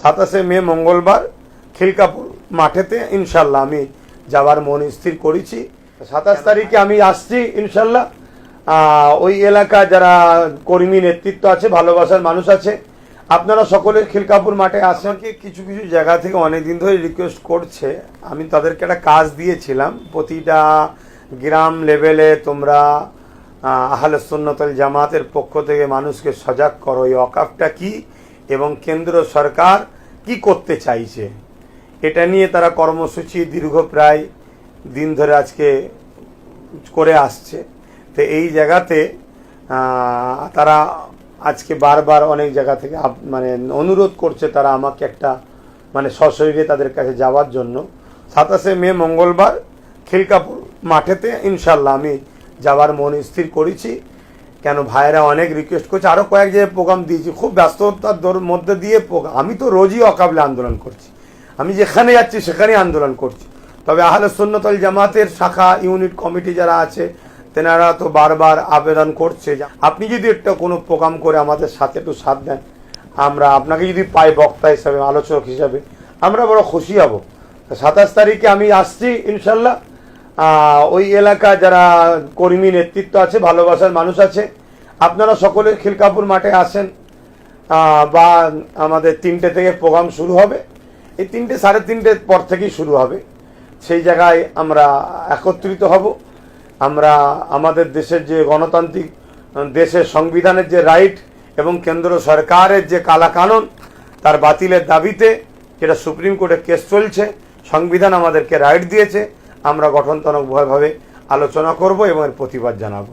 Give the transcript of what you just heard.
27 মে মঙ্গলবার খিলকাপুর মাঠেতে ইনশাল্লাহ আমি যাবার মন স্থির করেছি। 27 তারিখে আমি আসছি ইনশাল্লাহ। ওই এলাকা যারা কর্মী নেতৃত্ব আছে, ভালোবাসার মানুষ আছে, আপনারা সকলে খিলকাপুর মাঠে আসেন। কিছু কিছু জায়গা থেকে অনেকদিন ধরে রিকোয়েস্ট করছে, আমি তাদেরকে একটা কাজ দিয়েছিলাম, প্রতিটা গ্রাম লেভেলে তোমরা আহলে সুন্নাত ওয়াল জামাতের পক্ষ থেকে মানুষকে সজাগ করো এই ওয়াকফটা কি এবং কেন্দ্র সরকার কি করতে চাইছে। এটা নিয়ে তারা কর্মসূচি দীর্ঘ প্রায় দিন ধরে আজকে করে আসছে। তো এই জায়গাতে তারা আজকে বারবার অনেক জায়গা থেকে মানে অনুরোধ করছে তারা আমাকে একটা মানে সশরীরে তাদের কাছে যাওয়ার জন্য। 27 মে মঙ্গলবার খিলকাপুর মাঠেতে ইনশাল্লাহ আমি যাবার মন স্থির করেছি। কেন ভাইয়েরা অনেক রিকোয়েস্ট করছে, আরও কয়েক জায়গায় প্রোগ্রাম দিয়েছি, খুব ব্যস্ততার মধ্যে দিয়ে আমি তো রোজই অকাবলে আন্দোলন করছি, আমি যেখানে যাচ্ছি সেখানেই আন্দোলন করছি। তবে আহলে সুন্নাত ওয়াল জামাতের শাখা ইউনিট কমিটি যারা আছে তেনারা তো বারবার আবেদন করছে, আপনি যদি একটা কোনো প্রোগ্রাম করে আমাদের সাথে একটু সাথ দেন, আমরা আপনাকে যদি পাই বক্তা হিসাবে, আলোচক হিসাবে, আমরা বড় খুশি হব। 27 তারিখে আমি আসছি ইনশাল্লাহ। ওই এলাকা যারা কর্মী নেতৃত্ব আছে, ভালোবাসার মানুষ আছে, আপনারা সকলে খিলকাপুর মাঠে আসেন। বা আমাদের 3টে থেকে প্রোগ্রাম শুরু হবে, এই 3টে 3:30 পর থেকেই শুরু হবে। সেই জায়গায় আমরা একত্রিত হব। আমরা আমাদের দেশের যে গণতান্ত্রিক দেশের সংবিধানের যে রাইট এবং কেন্দ্র সরকারের যে কালাকানুন তার বাতিলের দাবিতে, যেটা সুপ্রিম কোর্টে কেস চলছে, সংবিধান আমাদেরকে রাইট দিয়েছে, আমরা গঠনতন্ত্রভাবে আলোচনা করব এবং এর প্রতিবাদ জানাবো।